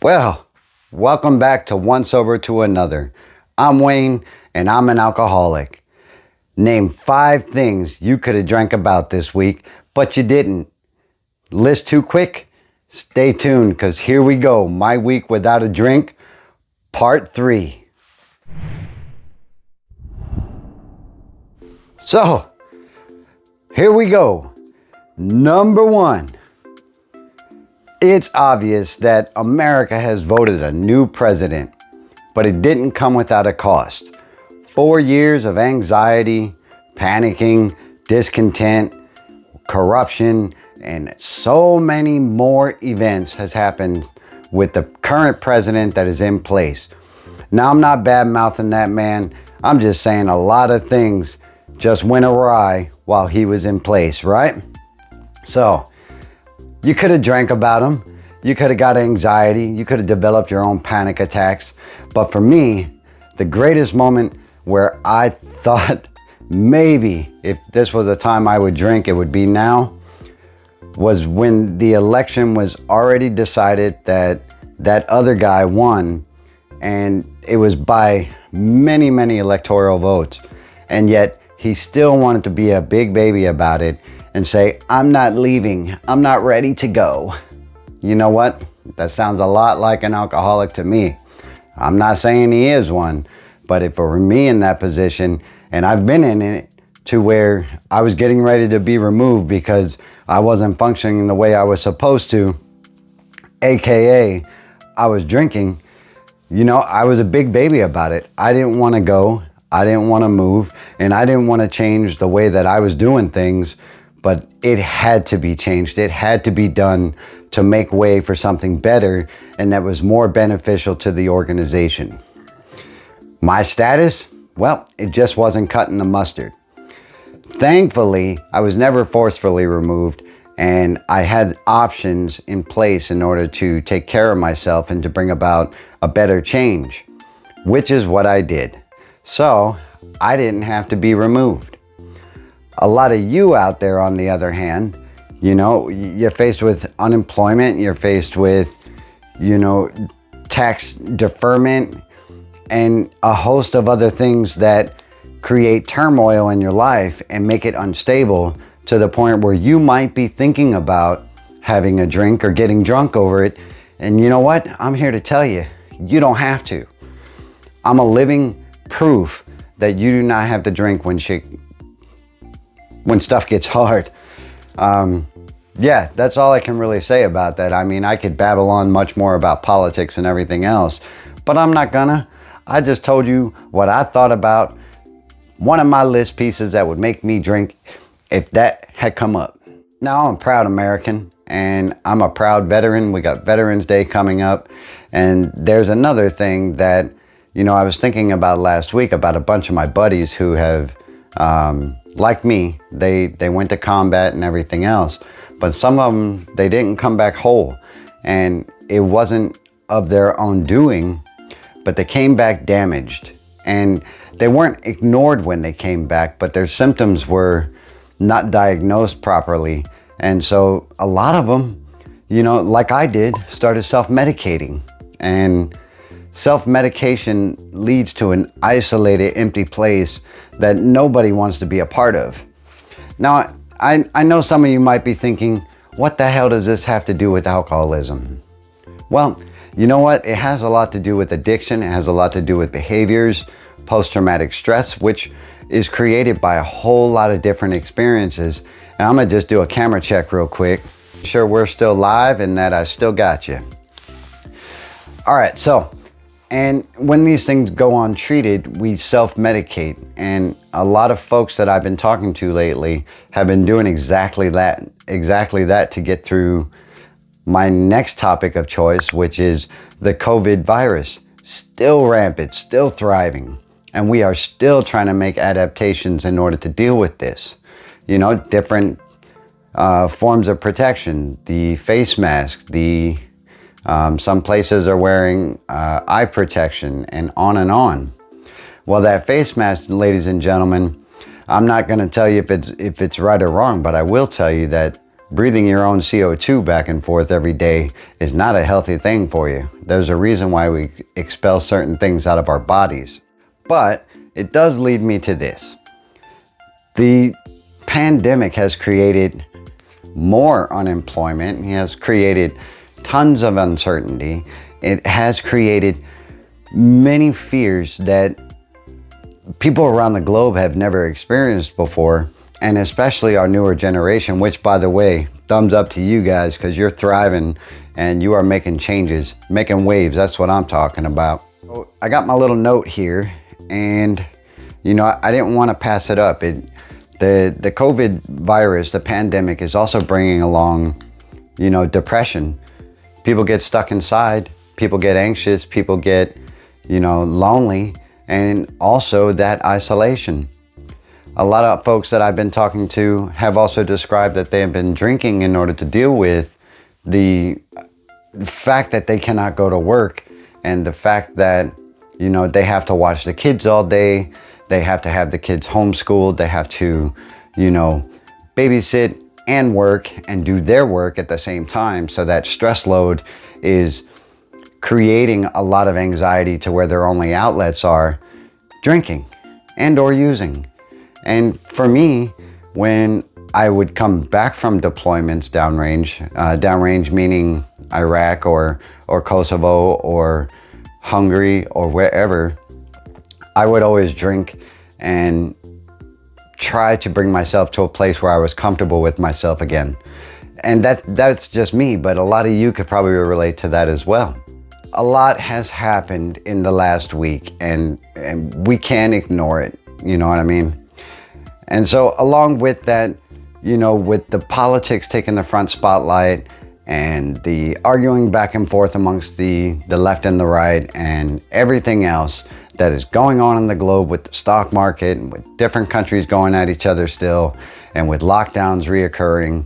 Well, welcome back to One Sober to Another. I'm Wayne, and I'm an alcoholic. Name 5 things you could have drank about this week, but you didn't. List too quick? Stay tuned, because here we go. My week without a drink, part 3. So, here we go. Number 1. It's obvious that America has voted a new president, but it didn't come without a cost. 4 years of anxiety, panicking, discontent, corruption, and so many more events has happened with the current president that is in place. Now, I'm not bad-mouthing that man. I'm just saying a lot of things just went awry while he was in place, right? So, you could have drank about him. You could have got anxiety. You could have developed your own panic attacks. But for me, the greatest moment where I thought maybe if this was a time I would drink, it would be now, was when the election was already decided that that other guy won, and it was by many, many electoral votes. And yet he still wanted to be a big baby about it and say, I'm not leaving. I'm not ready to go. You know what? That sounds a lot like an alcoholic to me. I'm not saying he is one, but if it were me in that position, and I've been in it to where I was getting ready to be removed because I wasn't functioning the way I was supposed to, AKA I was drinking, I was a big baby about it. I didn't want to go. I didn't want to move, and I didn't want to change the way that I was doing things. But it had to be changed. It had to be done to make way for something better and that was more beneficial to the organization. My status? Well, it just wasn't cutting the mustard. Thankfully, I was never forcefully removed, and I had options in place in order to take care of myself and to bring about a better change, which is what I did. So I didn't have to be removed. A lot of you out there, on the other hand, you're faced with unemployment, you're faced with, tax deferment, and a host of other things that create turmoil in your life and make it unstable to the point where you might be thinking about having a drink or getting drunk over it. And you know what? I'm here to tell you, you don't have to. I'm a living proof that you do not have to drink when stuff gets hard. Yeah, that's all I can really say about that. I mean, I could babble on much more about politics and everything else, but I'm not gonna. I just told you what I thought about one of my list pieces that would make me drink if that had come up. Now, I'm a proud American, and I'm a proud veteran. We got Veterans Day coming up, and there's another thing that, I was thinking about last week about a bunch of my buddies who have, like me, they went to combat and everything else, but some of them, they didn't come back whole, and it wasn't of their own doing, but they came back damaged, and they weren't ignored when they came back, but their symptoms were not diagnosed properly, and so a lot of them, like I did, started self-medicating, and self-medication leads to an isolated, empty place that nobody wants to be a part of. Now, I know some of you might be thinking, what the hell does this have to do with alcoholism? Well, you know what? It has a lot to do with addiction. It has a lot to do with behaviors, post-traumatic stress, which is created by a whole lot of different experiences. And I'm gonna just do a camera check real quick. Sure we're still live and that I still got you. All right, so, and when these things go untreated, we self-medicate. And a lot of folks that I've been talking to lately have been doing exactly that to get through my next topic of choice, which is the COVID virus. Still rampant, still thriving. And we are still trying to make adaptations in order to deal with this. Different forms of protection, the face mask, some places are wearing eye protection, and on and on. Well, that face mask, ladies and gentlemen, I'm not going to tell you if it's right or wrong, but I will tell you that breathing your own CO2 back and forth every day is not a healthy thing for you. There's a reason why we expel certain things out of our bodies. But it does lead me to this. The pandemic has created more unemployment. It has created tons of uncertainty. It has created many fears that people around the globe have never experienced before, and especially our newer generation, which, by the way, thumbs up to you guys, because you're thriving and you are making changes, making waves. That's what I'm talking about. So I got my little note here, and I didn't want to pass it up. The COVID virus, the pandemic, is also bringing along, depression. People get stuck inside, people get anxious, people get, lonely, and also that isolation. A lot of folks that I've been talking to have also described that they have been drinking in order to deal with the fact that they cannot go to work, and the fact that, they have to watch the kids all day. They have to have the kids homeschooled. They have to, babysit and work and do their work at the same time. So that stress load is creating a lot of anxiety to where their only outlets are drinking and or using. And for me, when I would come back from deployments downrange meaning Iraq or Kosovo or Hungary or wherever, I would always drink and try to bring myself to a place where I was comfortable with myself again. And that's just me, but a lot of you could probably relate to that as well. A lot has happened in the last week, and we can't ignore it, you know what I mean? And so along with that, with the politics taking the front spotlight and the arguing back and forth amongst the left and the right and everything else that is going on in the globe, with the stock market and with different countries going at each other still, and with lockdowns reoccurring,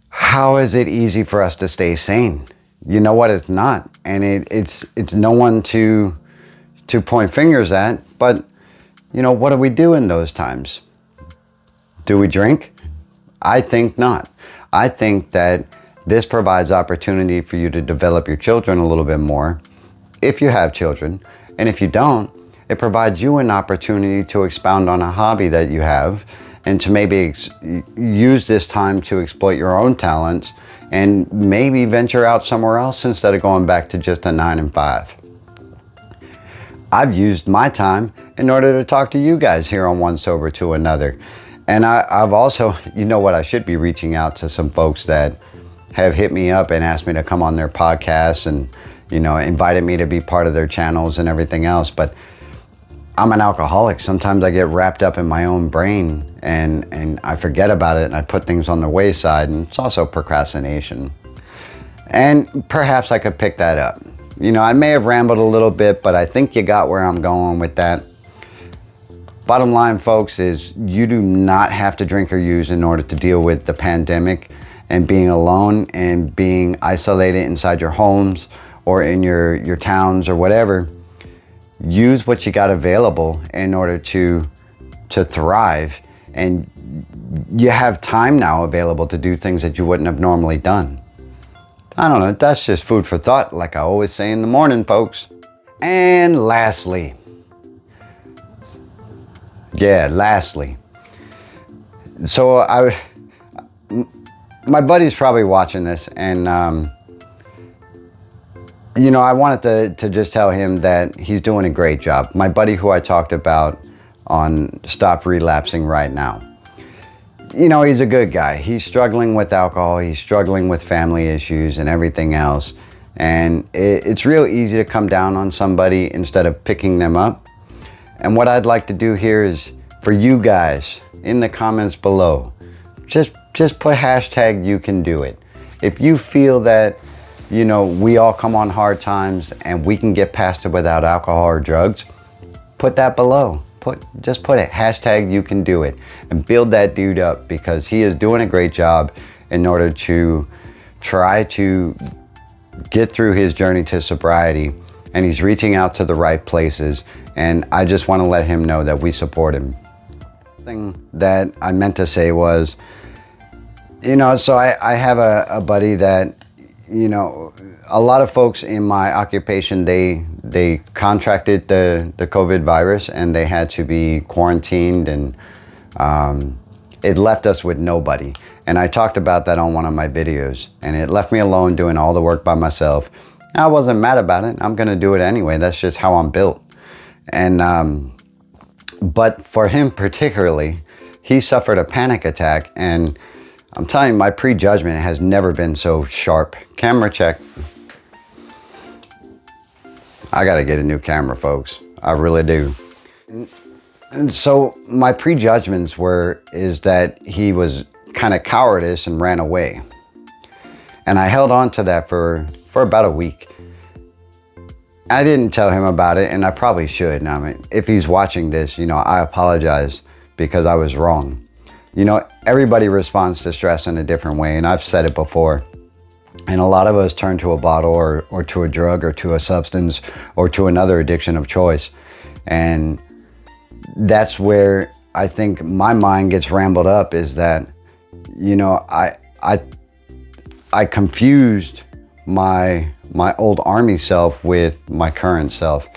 how is it easy for us to stay sane? You know what? It's not. And it's no one to point fingers at, but what do we do in those times? Do we drink? I think not. I think that this provides opportunity for you to develop your children a little bit more, if you have children. And if you don't, it provides you an opportunity to expound on a hobby that you have, and to maybe use this time to exploit your own talents and maybe venture out somewhere else instead of going back to just a 9 and 5. I've used my time in order to talk to you guys here on One Sober to Another. And I've also, I should be reaching out to some folks that have hit me up and asked me to come on their podcasts and, invited me to be part of their channels and everything else. But I'm an alcoholic. Sometimes I get wrapped up in my own brain and I forget about it, and I put things on the wayside, and it's also procrastination. And perhaps I could pick that up. I may have rambled a little bit, but I think you got where I'm going with that. Bottom line, folks, is you do not have to drink or use in order to deal with the pandemic and being alone and being isolated inside your homes or in your towns or whatever. Use what you got available in order to thrive. And you have time now available to do things that you wouldn't have normally done. I don't know, that's just food for thought, like I always say in the morning, folks. And lastly, so my buddy's probably watching this, and I wanted to just tell him that he's doing a great job. My buddy who I talked about on Stop Relapsing right now, he's a good guy. He's struggling with alcohol, he's struggling with family issues and everything else, and it's real easy to come down on somebody instead of picking them up. And what I'd like to do here is for you guys in the comments below, just put hashtag you can do it. If you feel that, we all come on hard times and we can get past it without alcohol or drugs, put that below. Just put it, hashtag you can do it, and build that dude up, because he is doing a great job in order to try to get through his journey to sobriety, and he's reaching out to the right places, and I just want to let him know that we support him. Thing that I meant to say was, So I have a buddy that, a lot of folks in my occupation, they contracted the COVID virus and they had to be quarantined, and it left us with nobody. And I talked about that on one of my videos, and it left me alone doing all the work by myself. I wasn't mad about it. I'm going to do it anyway. That's just how I'm built. And but for him particularly, he suffered a panic attack, and I'm telling you, my prejudgment has never been so sharp. Camera check. I got to get a new camera, folks. I really do. And so my prejudgments is that he was kind of cowardice and ran away. And I held on to that for about a week. I didn't tell him about it, and I probably should. I mean, if he's watching this, I apologize because I was wrong. Everybody responds to stress in a different way, and I've said it before. And a lot of us turn to a bottle or to a drug or to a substance or to another addiction of choice. And that's where I think my mind gets rambled up, is that, I confused my old army self with my current self.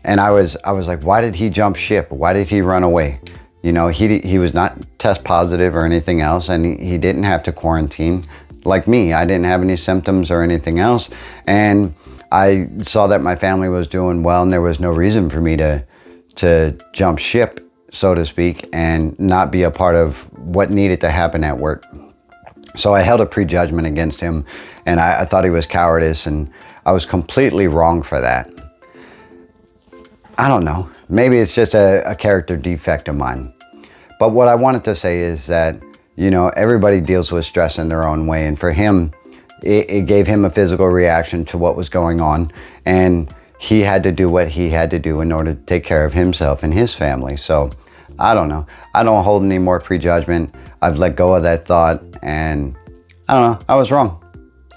And I was like, why did he jump ship? Why did he run away? He was not test positive or anything else, and he didn't have to quarantine like me. I didn't have any symptoms or anything else, and I saw that my family was doing well, and there was no reason for me to jump ship, so to speak, and not be a part of what needed to happen at work. So I held a prejudgment against him, and I thought he was cowardice, and I was completely wrong for that. I don't know. Maybe it's just a character defect of mine. But what I wanted to say is that, everybody deals with stress in their own way. And for him, it gave him a physical reaction to what was going on. And he had to do what he had to do in order to take care of himself and his family. So I don't know. I don't hold any more prejudgment. I've let go of that thought. And I don't know. I was wrong.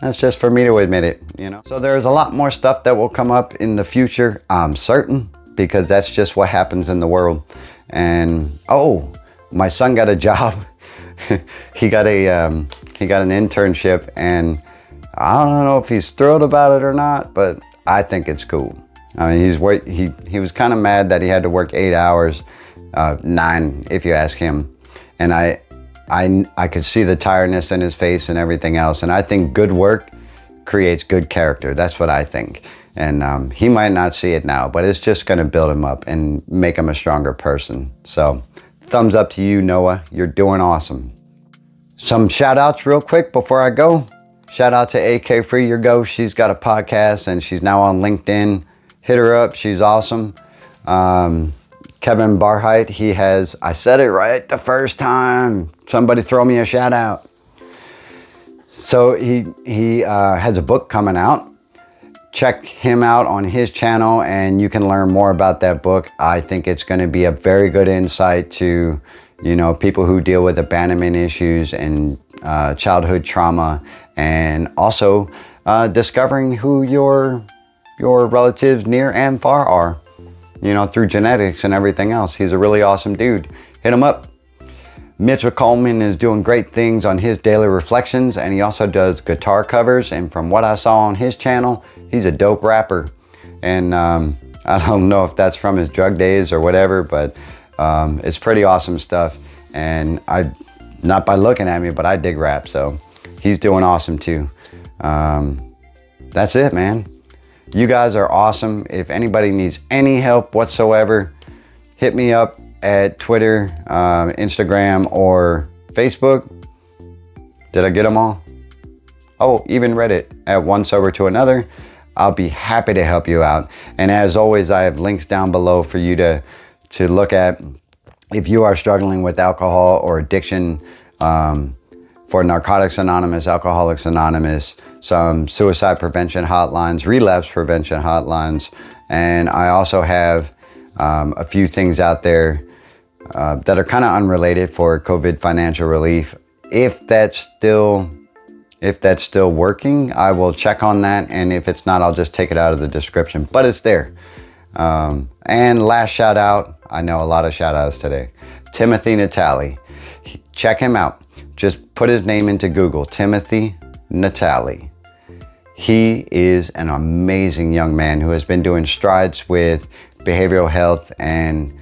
That's just for me to admit it, So there's a lot more stuff that will come up in the future, I'm certain, because that's just what happens in the world. And my son got a job. he got an internship, and I don't know if he's thrilled about it or not, but I think it's cool. I mean, he was kind of mad that he had to work 8 hours, 9 if you ask him, and I could see the tiredness in his face and everything else. And I think good work creates good character. That's what I think. And he might not see it now, but it's just going to build him up and make him a stronger person. So thumbs up to you, Noah. You're doing awesome. Some shout outs real quick before I go. Shout out to AK Free Your Go. She's got a podcast and she's now on LinkedIn. Hit her up. She's awesome. Kevin Barheit, he has, I said it right the first time. Somebody throw me a shout out. So he has a book coming out. Check him out on his channel and you can learn more about that book. I think it's going to be a very good insight to, people who deal with abandonment issues and childhood trauma, and also discovering who your relatives near and far are, through genetics and everything else. He's a really awesome dude. Hit him up. Mitch Coleman is doing great things on his daily reflections, and he also does guitar covers. And from what I saw on his channel, he's a dope rapper. And I don't know if that's from his drug days or whatever, but it's pretty awesome stuff. And not by looking at me, but I dig rap, so he's doing awesome too. That's it, man. You guys are awesome. If anybody needs any help whatsoever, hit me up at Twitter, Instagram, or Facebook. Did I get them all? Oh, even Reddit at One Sober to Another. I'll be happy to help you out. And as always, I have links down below for you to look at if you are struggling with alcohol or addiction, for Narcotics Anonymous, Alcoholics Anonymous, some suicide prevention hotlines, relapse prevention hotlines, and I also have a few things out there that are kind of unrelated for COVID financial relief. If that's still working, I will check on that, and if it's not, I'll just take it out of the description, but it's there. And last shout out, I know a lot of shout outs today, Timothy Natali. Check him out. just put his name into Google, Timothy Natale. He is an amazing young man who has been doing strides with behavioral health and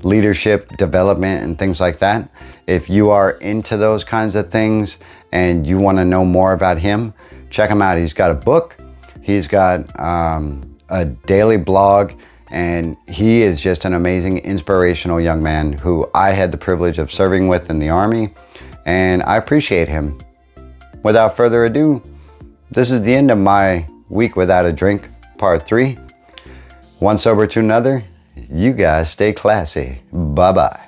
leadership development and things like that. If you are into those kinds of things and you want to know more about him, check him out. He's got a book, he's got a daily blog, and he is just an amazing, inspirational young man who I had the privilege of serving with in the Army, and I appreciate him. Without further ado, this is the end of my week without a drink, part 3. One sober to another. You guys stay classy. Bye-bye.